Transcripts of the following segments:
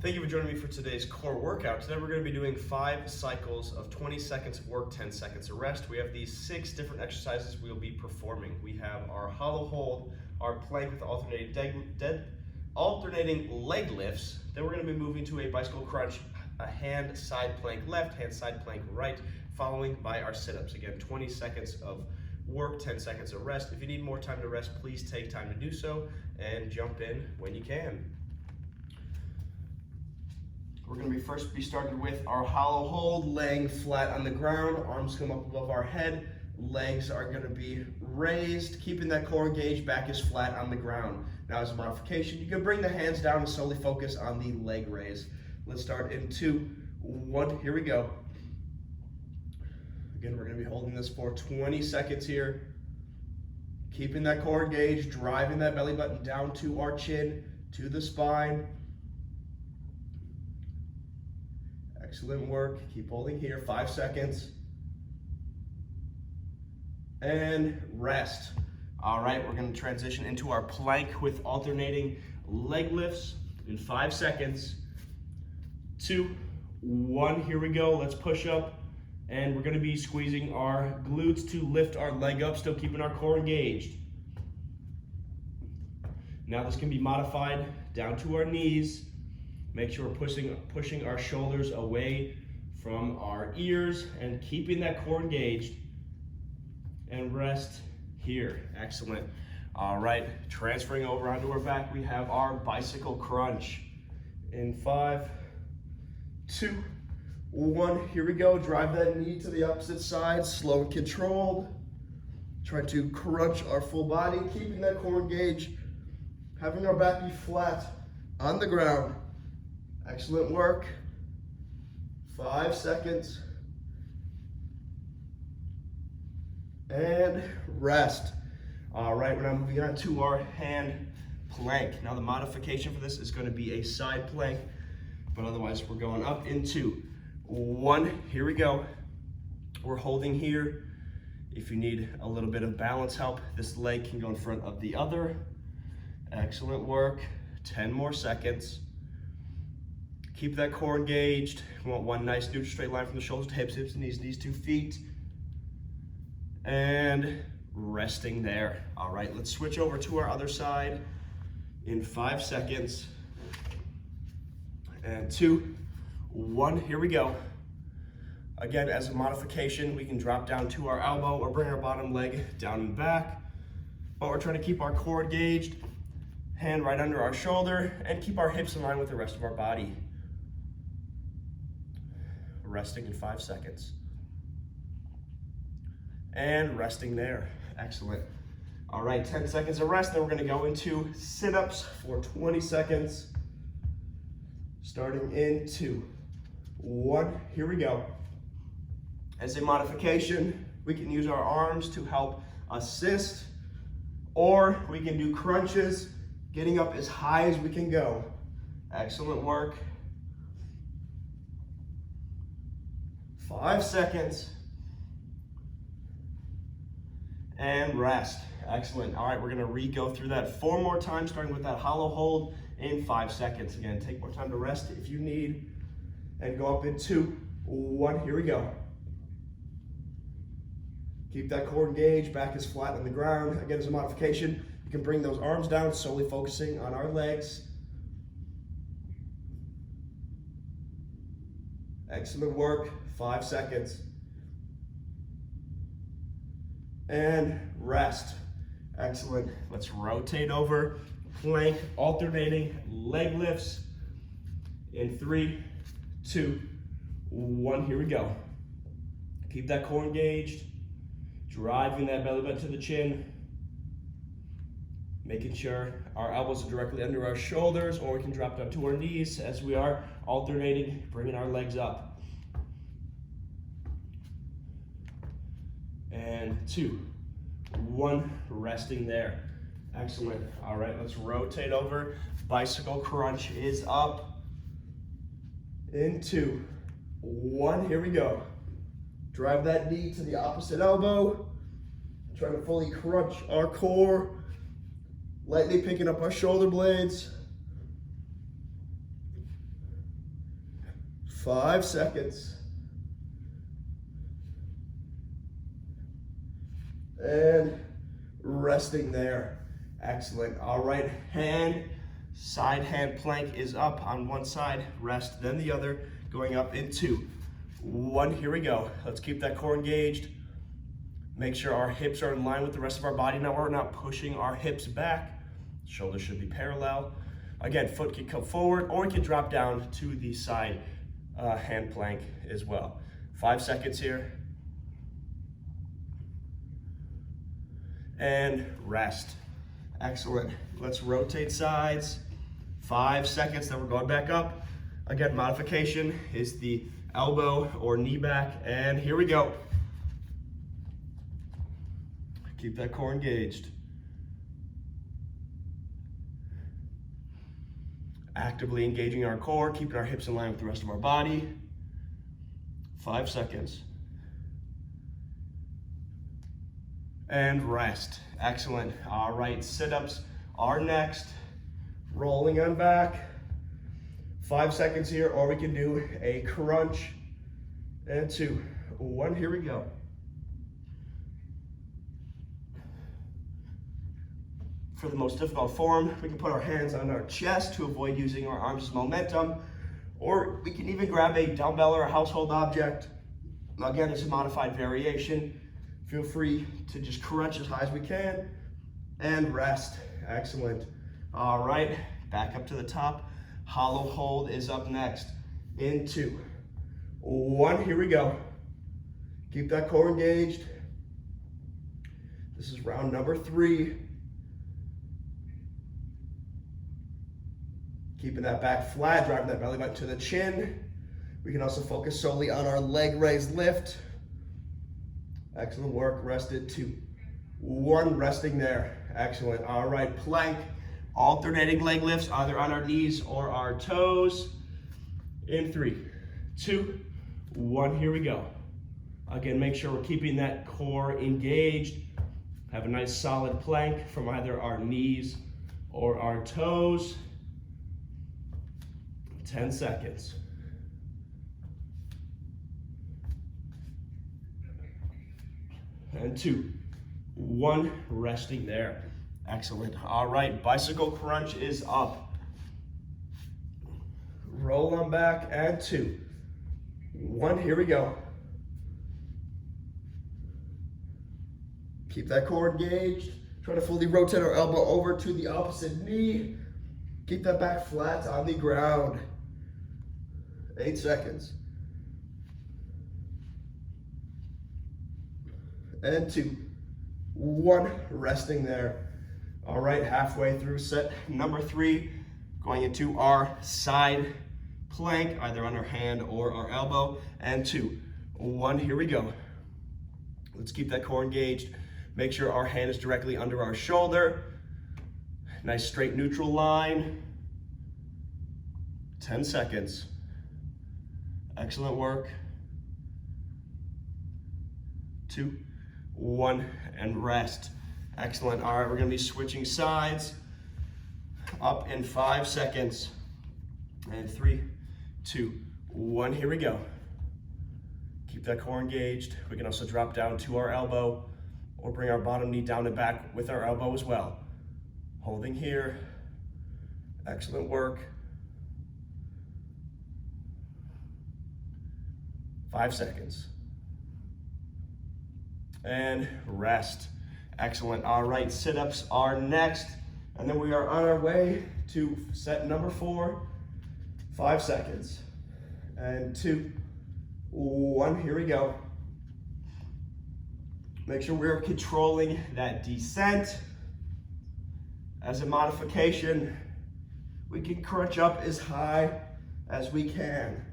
Thank you for joining me for today's core workout. Today we're going to be doing 5 cycles of 20 seconds of work, 10 seconds of rest. We have these 6 different exercises we'll be performing. We have our hollow hold, our plank with alternating leg lifts. Then we're going to be moving to a bicycle crunch, a hand side plank left, hand side plank right, following by our sit-ups. Again, 20 seconds of work, 10 seconds of rest. If you need more time to rest, please take time to do so and jump in when you can. We're going to first be starting with our hollow hold, laying flat on the ground, arms come up above our head, legs are going to be raised, keeping that core engaged, back is flat on the ground. Now as a modification, you can bring the hands down and solely focus on the leg raise. Let's start in 2, 1, here we go. Again, we're going to be holding this for 20 seconds here. Keeping that core engaged, driving that belly button down to our chin, to the spine. Excellent work. Keep holding here. 5 seconds. And rest. All right, we're going to transition into our plank with alternating leg lifts in 5 seconds. 2, 1, here we go. Let's push up. And we're going to be squeezing our glutes to lift our leg up, still keeping our core engaged. Now this can be modified down to our knees. Make sure we're pushing our shoulders away from our ears and keeping that core engaged. And rest here. Excellent. All right, transferring over onto our back, we have our bicycle crunch. In 5, 2, 1, here we go. Drive that knee to the opposite side, slow and controlled. Try to crunch our full body, keeping that core engaged, having our back be flat on the ground. Excellent work. 5 seconds. And rest. All right, we're now moving on to our hand plank. Now the modification for this is going to be a side plank, but otherwise we're going up in 2, 1, here we go. We're holding here. If you need a little bit of balance help, this leg can go in front of the other. Excellent work. 10 more seconds. Keep that core engaged. We want one nice neutral straight line from the shoulders to hips, hips to knees to feet. And resting there. All right, let's switch over to our other side in 5 seconds. And 2, 1, here we go. Again, as a modification, we can drop down to our elbow or bring our bottom leg down and back. But we're trying to keep our core engaged, hand right under our shoulder, and keep our hips in line with the rest of our body. Resting in 5 seconds. And resting there. Excellent. All right, 10 seconds of rest. Then we're going to go into sit-ups for 20 seconds. Starting in 2, 1, here we go. As a modification, we can use our arms to help assist, or we can do crunches, getting up as high as we can go. Excellent work. 5 seconds. And rest. Excellent. All right, we're going to re-go through that 4 more times, starting with that hollow hold in 5 seconds. Again, take more time to rest if you need. And go up in 2, 1, here we go. Keep that core engaged, back is flat on the ground. Again, as a modification, you can bring those arms down, solely focusing on our legs. Excellent work. 5 seconds. And rest. Excellent. Let's rotate over. Plank, alternating leg lifts in 3, 2, 1. Here we go. Keep that core engaged. Driving that belly button to the chin. Making sure our elbows are directly under our shoulders, or we can drop down to our knees as we are alternating, bringing our legs up. And 2, 1, resting there. Excellent. All right, let's rotate over. Bicycle crunch is up. In 2, 1, here we go. Drive that knee to the opposite elbow. Trying to fully crunch our core. Lightly picking up our shoulder blades. 5 seconds. And resting there. Excellent. All right, side hand plank is up on one side, rest, then the other, going up in 2. 1, here we go. Let's keep that core engaged. Make sure our hips are in line with the rest of our body. Now we're not pushing our hips back. Shoulders should be parallel. Again, foot can come forward or it can drop down to the side hand plank as well. 5 seconds here. And rest. Excellent. Let's rotate sides. 5 seconds, then we're going back up. Again, modification is the elbow or knee back, and here we go. Keep that core engaged. Actively engaging our core, keeping our hips in line with the rest of our body. 5 seconds. And rest. Excellent. All right, sit-ups are next. Rolling on back. 5 seconds here, or we can do a crunch. And 2, 1, here we go. For the most difficult form, we can put our hands on our chest to avoid using our arms as momentum, or we can even grab a dumbbell or a household object. Again, it's a modified variation. Feel free to just crunch as high as we can and rest. Excellent. All right, back up to the top. Hollow hold is up next. In 2, 1, here we go. Keep that core engaged. This is round number 3. Keeping that back flat, driving that belly button to the chin. We can also focus solely on our leg raise lift. Excellent work, rested 2, 1, resting there. Excellent. All right, plank, alternating leg lifts, either on our knees or our toes. In 3, 2, 1, here we go. Again, make sure we're keeping that core engaged. Have a nice solid plank from either our knees or our toes. 10 seconds. And 2, 1, resting there. Excellent. All right, bicycle crunch is up. Roll on back, and 2, 1, here we go. Keep that core engaged. Try to fully rotate our elbow over to the opposite knee. Keep that back flat on the ground. 8 seconds. And 2, 1, resting there. All right, halfway through set number 3, going into our side plank, either on our hand or our elbow. And 2, 1, here we go. Let's keep that core engaged. Make sure our hand is directly under our shoulder. Nice straight neutral line. 10 seconds. Excellent work. 2, 1, and rest. Excellent. All right, we're gonna be switching sides. Up in 5 seconds. And 3, 2, 1, here we go. Keep that core engaged. We can also drop down to our elbow or bring our bottom knee down and back with our elbow as well. Holding here. Excellent work. 5 seconds. And rest. Excellent. All right, sit-ups are next. And then we are on our way to set number 4. 5 seconds. And 2, 1, here we go. Make sure we're controlling that descent. As a modification, we can crunch up as high as we can.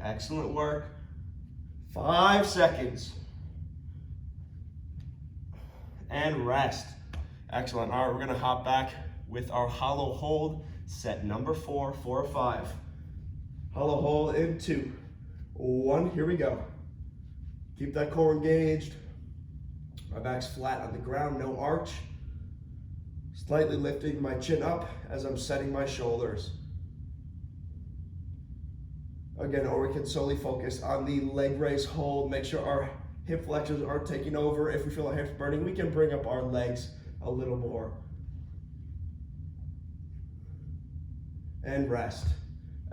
Excellent work. 5 seconds. And rest. Excellent. All right, we're gonna hop back with our hollow hold, set number 4, 4 or 5. Hollow hold in 2, 1, here we go. Keep that core engaged. My back's flat on the ground, no arch. Slightly lifting my chin up as I'm setting my shoulders. Again, or we can solely focus on the leg raise hold. Make sure our hip flexors aren't taking over. If we feel our hips burning, we can bring up our legs a little more. And rest.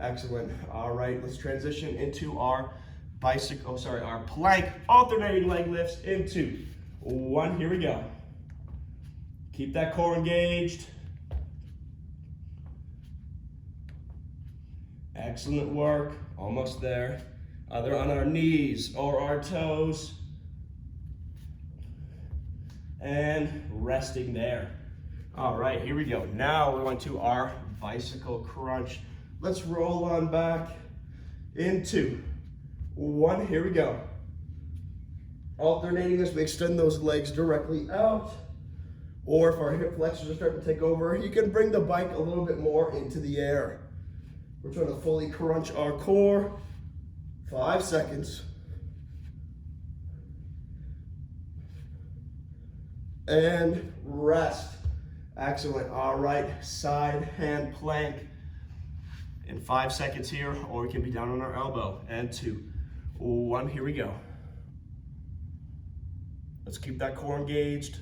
Excellent. All right, let's transition into our our plank alternating leg lifts in 2, 1. Here we go. Keep that core engaged. Excellent work. Almost there. Either on our knees or our toes. And resting there. All right, here we go. Now we're going to our bicycle crunch. Let's roll on back in 2, 1. Here we go. Alternating this, we extend those legs directly out. Or if our hip flexors are starting to take over, you can bring the bike a little bit more into the air. We're trying to fully crunch our core. 5 seconds. And rest. Excellent. All right, side hand plank in 5 seconds here, or we can be down on our elbow. And 2, 1. Here we go. Let's keep that core engaged.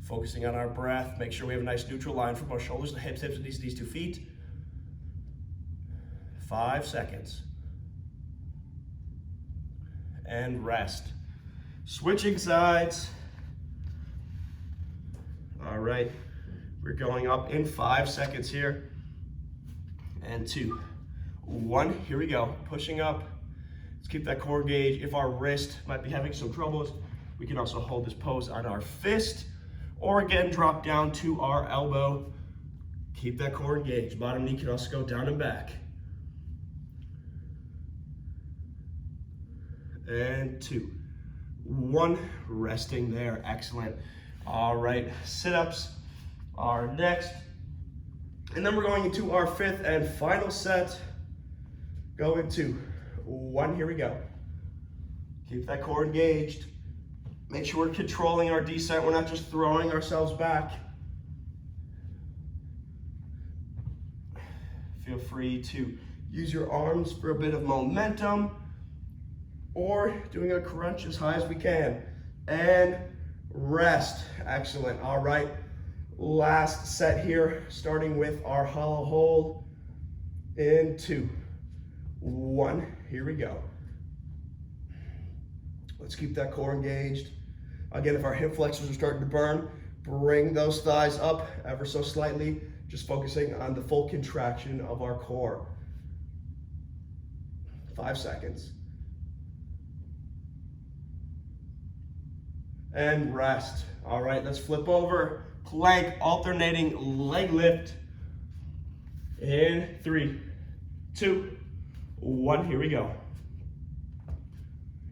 Focusing on our breath. Make sure we have a nice neutral line from our shoulders to hips, and these 2 feet. 5 seconds. And rest. Switching sides. All right, we're going up in 5 seconds here. And 2, 1, here we go. Pushing up. Let's keep that core engaged. If our wrist might be having some troubles, we can also hold this pose on our fist, or again, drop down to our elbow. Keep that core engaged. Bottom knee can also go down and back. And 2, 1, resting there. Excellent. All right, sit-ups are next. And then we're going into our 5th and final set. Go into 1, here we go. Keep that core engaged. Make sure we're controlling our descent. We're not just throwing ourselves back. Feel free to use your arms for a bit of momentum, or doing a crunch as high as we can. And rest. Excellent. All right, last set here, starting with our hollow hold in 2, 1. Here we go. Let's keep that core engaged. Again, if our hip flexors are starting to burn, bring those thighs up ever so slightly, just focusing on the full contraction of our core. 5 seconds. And rest. All right, let's flip over. Plank alternating leg lift in 3, 2, 1. Here we go.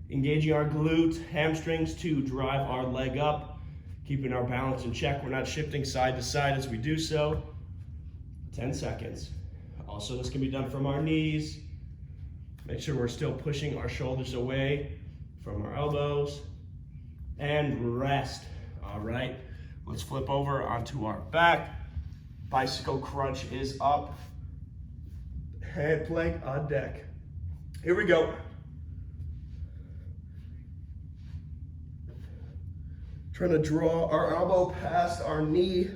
Engaging our glutes, hamstrings to drive our leg up, keeping our balance in check. We're not shifting side to side as we do so. 10 seconds. Also, this can be done from our knees. Make sure we're still pushing our shoulders away from our elbows. And rest. All right, let's flip over onto our back. Bicycle crunch is up. Hand plank on deck. Here we go. Trying to draw our elbow past our knee.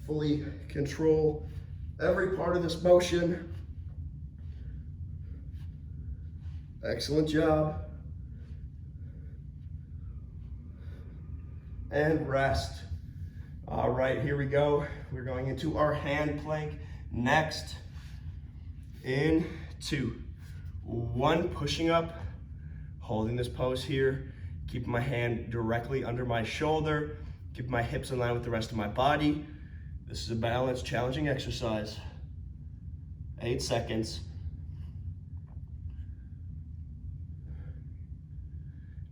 Fully control every part of this motion. Excellent job. And rest. All right, here we go. We're going into our hand plank next. In 2, 1, pushing up, holding this pose here, keeping my hand directly under my shoulder, keeping my hips in line with the rest of my body. This is a balanced, challenging exercise. 8 seconds.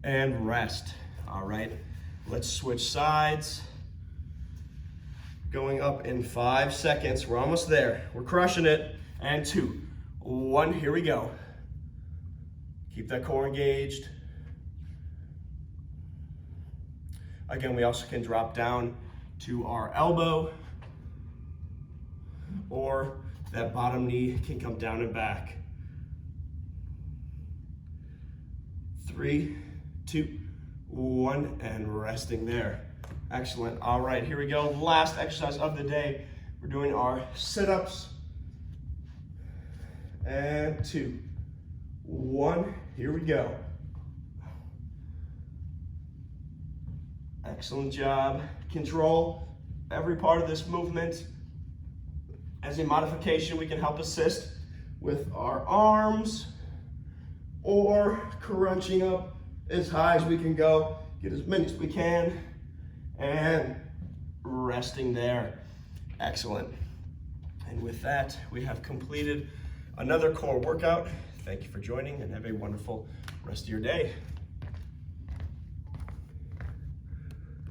And rest. All right. Let's switch sides. Going up in 5 seconds. We're almost there. We're crushing it. And 2, 1, here we go. Keep that core engaged. Again, we also can drop down to our elbow or that bottom knee can come down and back. 3, 2, 1, and resting there. Excellent. All right, here we go. Last exercise of the day. We're doing our sit-ups. And 2, 1. Here we go. Excellent job. Control every part of this movement. As a modification, we can help assist with our arms or crunching up as high as we can go. Get as many as we can and resting there. Excellent. And with that, we have completed another core workout. Thank you for joining and have a wonderful rest of your day.